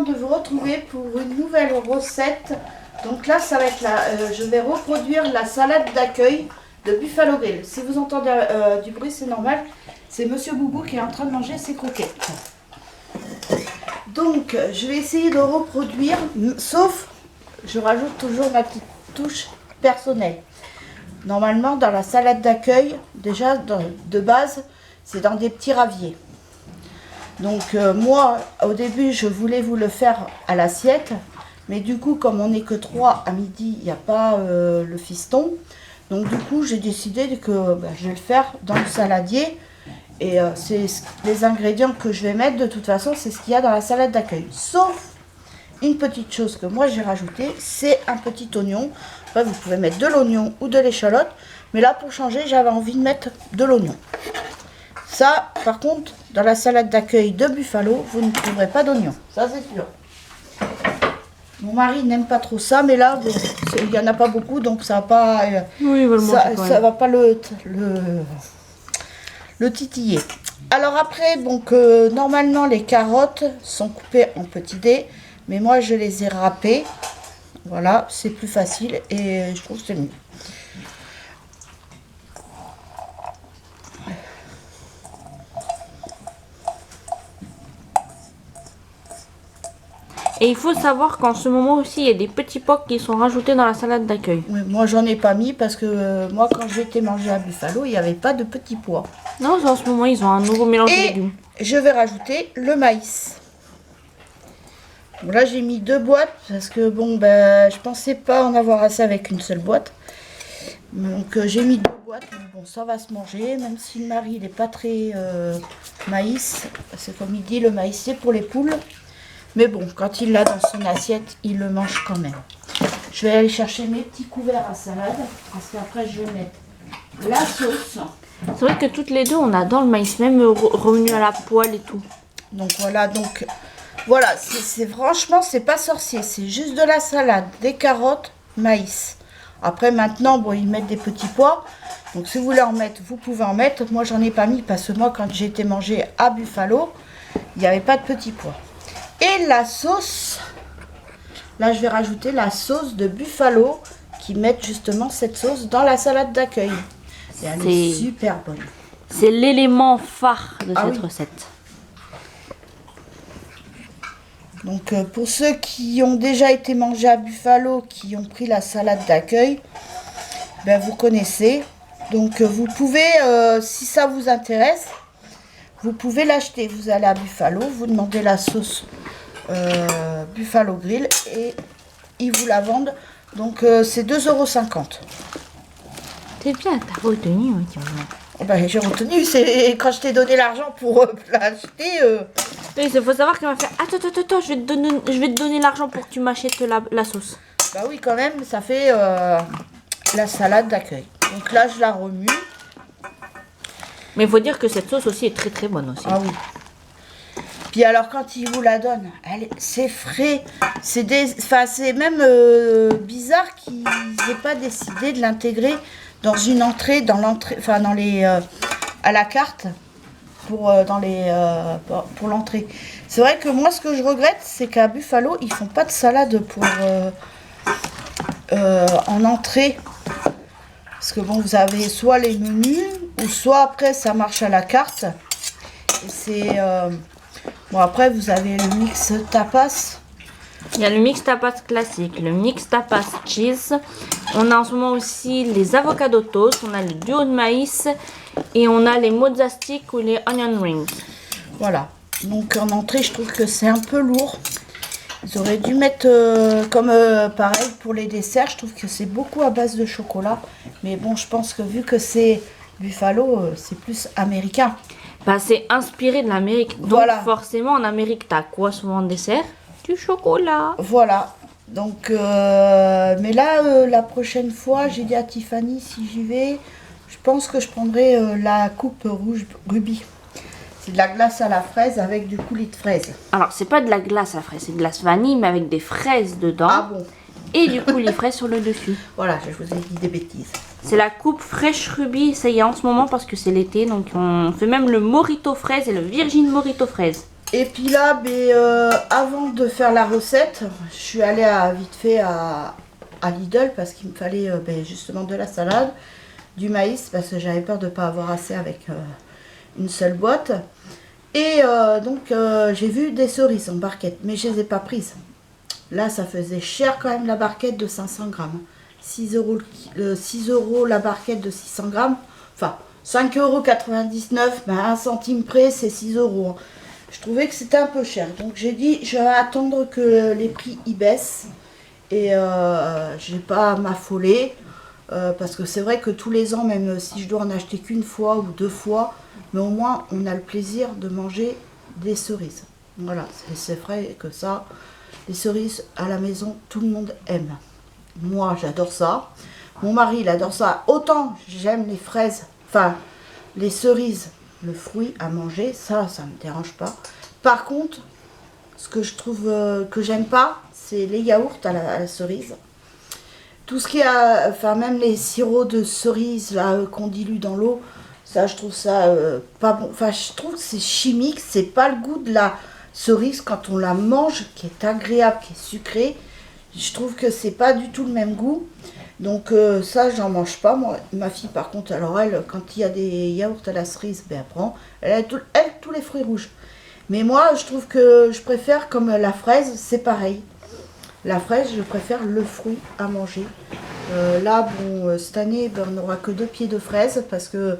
de vous retrouver pour une nouvelle recette. Donc là, ça va être je vais reproduire la salade d'accueil de Buffalo Grill. Si vous entendez du bruit, c'est normal. C'est Monsieur Boubou qui est en train de manger ses croquettes. Donc, je vais essayer de reproduire, sauf, je rajoute toujours ma petite touche personnelle. Normalement, dans la salade d'accueil, déjà de base, c'est dans des petits raviers. Donc moi, au début, je voulais vous le faire à l'assiette. Mais du coup, comme on n'est que 3 à midi, il n'y a pas le fiston. Donc du coup, j'ai décidé que je vais le faire dans le saladier. Et c'est les ingrédients que je vais mettre, de toute façon, c'est ce qu'il y a dans la salade d'accueil. Sauf une petite chose que moi j'ai rajoutée, c'est un petit oignon. Après, vous pouvez mettre de l'oignon ou de l'échalote. Mais là, pour changer, j'avais envie de mettre de l'oignon. Ça, par contre, dans la salade d'accueil de Buffalo, vous ne trouverez pas d'oignon. Ça, c'est sûr. Mon mari n'aime pas trop ça, mais là, bon, il n'y en a pas beaucoup, donc ça va pas, ça va pas le titiller. Alors après, donc normalement, les carottes sont coupées en petits dés, mais moi, je les ai râpées. Voilà, c'est plus facile et je trouve que c'est mieux. Et il faut savoir qu'en ce moment aussi, il y a des petits pois qui sont rajoutés dans la salade d'accueil. Oui, moi, j'en ai pas mis parce que moi, quand j'étais manger à Buffalo, il n'y avait pas de petits pois. Non, en ce moment, ils ont un nouveau mélange de légumes. Je vais rajouter le maïs. Bon, là, j'ai mis 2 boîtes parce que bon, je pensais pas en avoir assez avec une seule boîte. Donc, j'ai mis 2 boîtes. Mais bon, ça va se manger, même si le mari, il n'est pas très maïs. C'est comme il dit, le maïs, c'est pour les poules. Mais bon, quand il l'a dans son assiette, il le mange quand même. Je vais aller chercher mes petits couverts à salade. Parce qu'après, je vais mettre la sauce. C'est vrai que toutes les deux, on adore le maïs, même revenu à la poêle et tout. Donc voilà, c'est franchement, c'est pas sorcier. C'est juste de la salade, des carottes, maïs. Après, maintenant, bon, ils mettent des petits pois. Donc si vous voulez en mettre, vous pouvez en mettre. Moi, j'en ai pas mis parce que moi, quand j'ai été manger à Buffalo, il n'y avait pas de petits pois. Et la sauce, là je vais rajouter la sauce de Buffalo qui met justement cette sauce dans la salade d'accueil. Et elle est super bonne. C'est l'élément phare de cette recette. Donc pour ceux qui ont déjà été mangés à Buffalo, qui ont pris la salade d'accueil, vous connaissez. Donc vous pouvez, si ça vous intéresse, vous pouvez l'acheter. Vous allez à Buffalo, vous demandez la sauce Buffalo Grill et ils vous la vendent. Donc c'est 2,50 €. C'est bien, t'as retenu. J'ai retenu, c'est quand je t'ai donné l'argent pour l'acheter. Oui, il faut savoir qu'elle m'a fait attends, je vais te donner l'argent pour que tu m'achètes la sauce. Bah oui, quand même, ça fait la salade d'accueil. Donc là, je la remue. Mais il faut dire que cette sauce aussi est très très bonne aussi. Ah oui. Puis alors quand il vous la donne, c'est frais. C'est même bizarre qu'ils n'aient pas décidé de l'intégrer dans une entrée, à la carte pour l'entrée. C'est vrai que moi ce que je regrette, c'est qu'à Buffalo, ils font pas de salade en entrée. Parce que bon, vous avez soit les menus, ou soit après ça marche à la carte. Et c'est bon, après vous avez le mix tapas. Il y a le mix tapas classique, le mix tapas cheese. On a en ce moment aussi les avocados toast, on a le duo de maïs et on a les mozza sticks ou les onion rings. Voilà. Donc en entrée, je trouve que c'est un peu lourd. Ils auraient dû mettre pareil pour les desserts. Je trouve que c'est beaucoup à base de chocolat. Mais bon, je pense que vu que c'est Buffalo, c'est plus américain. C'est inspiré de l'Amérique. Donc forcément, en Amérique, t'as quoi souvent en dessert? Du chocolat. Voilà. Donc, mais là, la prochaine fois, j'ai dit à Tiffany, si j'y vais, je pense que je prendrai la coupe rouge rubis. C'est de la glace à la fraise avec du coulis de fraise. Alors, c'est pas de la glace à la fraise, c'est de glace vanille, mais avec des fraises dedans. Ah bon? Et du coulis fraise sur le dessus. Voilà, je vous ai dit des bêtises. C'est la coupe fraîche rubis, ça y est en ce moment parce que c'est l'été. Donc, on fait même le mojito fraise et le virgin mojito fraise. Et puis là, avant de faire la recette, je suis allée vite fait à Lidl parce qu'il me fallait justement de la salade, du maïs parce que j'avais peur de ne pas avoir assez avec une seule boîte. Et donc j'ai vu des cerises en barquette, mais je ne les ai pas prises. Là, ça faisait cher quand même la barquette de 500 grammes. 6 euros la barquette de 600 grammes. Enfin, 5,99 €, ben, 1 centime près, c'est 6 euros. Je trouvais que c'était un peu cher. Donc j'ai dit, je vais attendre que les prix y baissent. Et je n'ai pas à m'affoler. Parce que c'est vrai que tous les ans, même si je dois en acheter qu'une fois ou 2 fois, mais au moins on a le plaisir de manger des cerises. Voilà, c'est vrai que ça, les cerises à la maison, tout le monde aime. Moi, j'adore ça. Mon mari, il adore ça. Autant j'aime les fraises, enfin, les cerises, le fruit à manger, ça ne me dérange pas. Par contre, ce que je trouve que j'aime pas, c'est les yaourts à la cerise. Tout ce qui a, enfin, même les sirops de cerises là qu'on dilue dans l'eau, ça, je trouve ça pas bon. Enfin, je trouve que c'est chimique, c'est pas le goût de la cerise quand on la mange, qui est agréable, qui est sucré. Je trouve que c'est pas du tout le même goût. Donc ça, j'en mange pas. Moi, ma fille, par contre, alors elle, quand il y a des yaourts à la cerise, ben, elle prend. Elle a tous les fruits rouges. Mais moi, je trouve que je préfère, comme la fraise, c'est pareil. La fraise, je préfère le fruit à manger. Là, bon, cette année, ben, on n'aura que 2 pieds de fraises parce que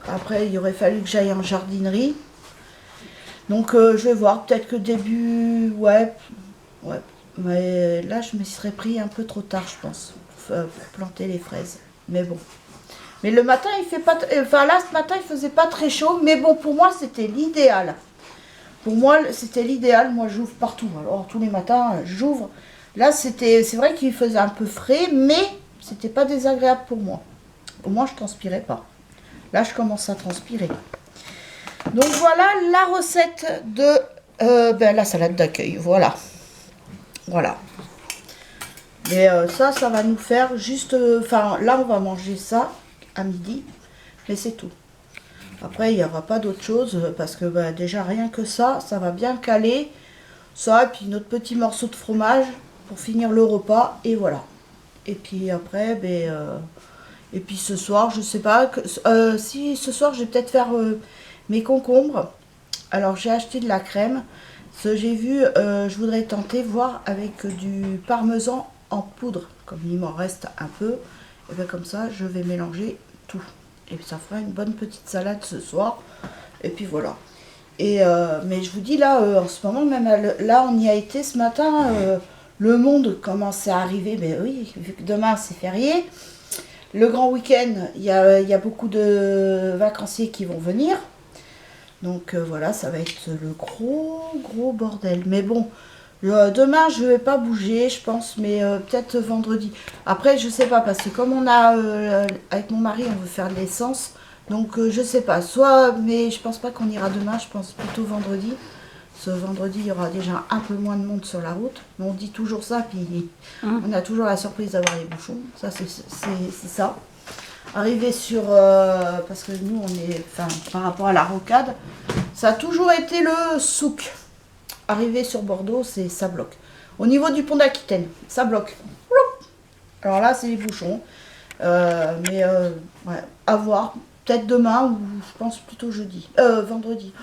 après, il aurait fallu que j'aille en jardinerie. Donc, je vais voir. Peut-être que début, ouais. Mais là, je me serais pris un peu trop tard, je pense, pour planter les fraises. Mais bon. Mais le matin, il fait pas. Enfin, là, ce matin, il faisait pas très chaud. Mais bon, pour moi, c'était l'idéal. Pour moi, c'était l'idéal. Moi, j'ouvre partout. Alors, tous les matins, j'ouvre. Là, c'est vrai qu'il faisait un peu frais, mais c'était pas désagréable pour moi. Au moins, je transpirais pas. Là, je commence à transpirer. Donc, voilà la recette de la salade d'accueil. Voilà. Mais ça va nous faire juste... Enfin, là, on va manger ça à midi. Mais c'est tout. Après, il n'y aura pas d'autre chose parce que déjà rien que ça va bien caler. Ça, et puis notre petit morceau de fromage pour finir le repas. Et voilà. Et puis après, et puis ce soir, je sais pas. Si ce soir, je vais peut-être faire mes concombres. Alors, j'ai acheté de la crème. Ce que j'ai vu, je voudrais tenter voir avec du parmesan en poudre. Comme il m'en reste un peu. Et bien comme ça, je vais mélanger tout. Et puis ça fera une bonne petite salade ce soir. Et puis voilà. Et mais je vous dis là, en ce moment, même là, on y a été ce matin. Le monde commence à arriver. Mais oui, vu que demain c'est férié. Le grand week-end, il y a beaucoup de vacanciers qui vont venir. Donc voilà, ça va être le gros bordel. Mais bon, demain je vais pas bouger, je pense, mais peut-être vendredi. Après, je sais pas, parce que comme on a, avec mon mari, on veut faire de l'essence. Donc je sais pas, mais je pense pas qu'on ira demain, je pense plutôt vendredi. Ce vendredi, il y aura déjà un peu moins de monde sur la route. Mais on dit toujours ça, puis on a toujours la surprise d'avoir les bouchons. Ça, c'est ça. Arriver sur... parce que nous, on est... Enfin, par rapport à la rocade, ça a toujours été le souk. Arriver sur Bordeaux, ça bloque. Au niveau du pont d'Aquitaine, ça bloque. Alors là, c'est les bouchons. Mais ouais, à voir. Peut-être demain ou je pense plutôt vendredi.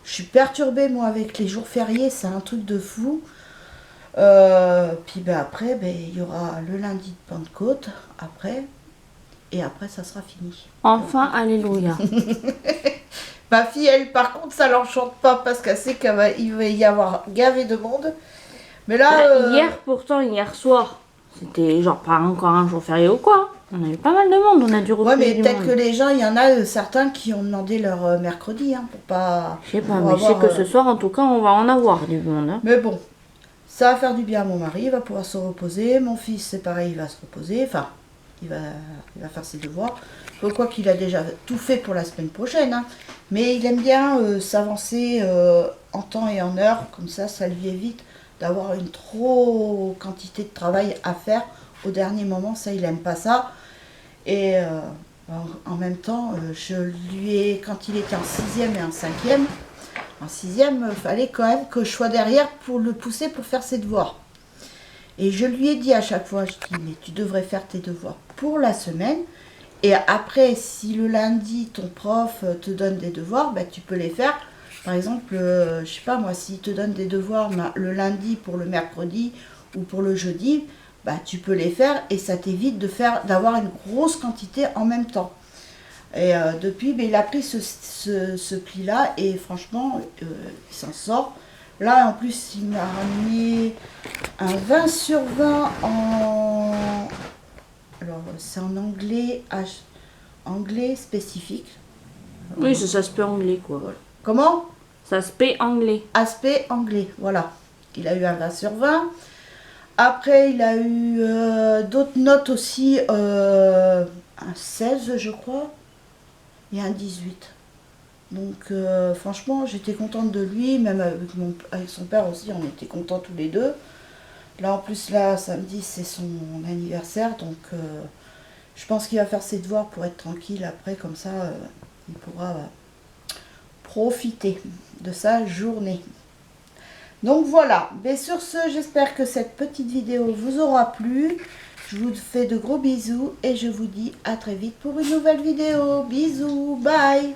Je suis perturbée, moi, avec les jours fériés. C'est un truc de fou. Puis après, il y aura le lundi de Pentecôte. Après... Et après, ça sera fini. Enfin, alléluia. Ma fille, elle, par contre, ça l'enchante pas parce qu'elle sait qu'il va y avoir gavé de monde. Mais là... Hier soir, c'était genre pas encore un jour férié ou quoi. On a eu pas mal de monde, on a dû refuser. Ouais, mais peut-être que les gens, il y en a certains qui ont demandé leur mercredi, pour pas... Je sais pas, mais je sais que ce soir, en tout cas, on va en avoir du monde. Hein. Mais bon, ça va faire du bien à mon mari, il va pouvoir se reposer. Mon fils, c'est pareil, il va se reposer. Enfin... Il va faire ses devoirs. Quoi qu'il a déjà tout fait pour la semaine prochaine. Mais il aime bien s'avancer en temps et en heure. Comme ça lui évite d'avoir une trop quantité de travail à faire au dernier moment. Ça, il n'aime pas ça. Et en même temps, je lui ai, quand il était en 6e et en 5e, En 6e, il fallait quand même que je sois derrière pour le pousser pour faire ses devoirs. Et je lui ai dit à chaque fois, je dis, mais tu devrais faire tes devoirs pour la semaine. Et après, si le lundi, ton prof te donne des devoirs, bah, tu peux les faire. Par exemple, je sais pas moi, s'il te donne des devoirs le lundi pour le mercredi ou pour le jeudi, bah, tu peux les faire et ça t'évite d'avoir une grosse quantité en même temps. Et depuis, bah, il a pris ce pli-là et franchement, il s'en sort. Là, en plus, il m'a ramené un 20 sur 20 en... Alors, c'est en anglais, anglais spécifique. Oui, c'est ça se peut anglais, quoi. Voilà. Comment? Ça se peut anglais. Aspect anglais, voilà. Il a eu un 20 sur 20. Après, il a eu d'autres notes aussi, un 16, je crois, et un 18. Donc, franchement, j'étais contente de lui, même avec son père aussi, on était contents tous les deux. Là, en plus, là, samedi, c'est son anniversaire, donc je pense qu'il va faire ses devoirs pour être tranquille après, comme ça, il pourra profiter de sa journée. Donc voilà, mais sur ce, j'espère que cette petite vidéo vous aura plu. Je vous fais de gros bisous et je vous dis à très vite pour une nouvelle vidéo. Bisous, bye!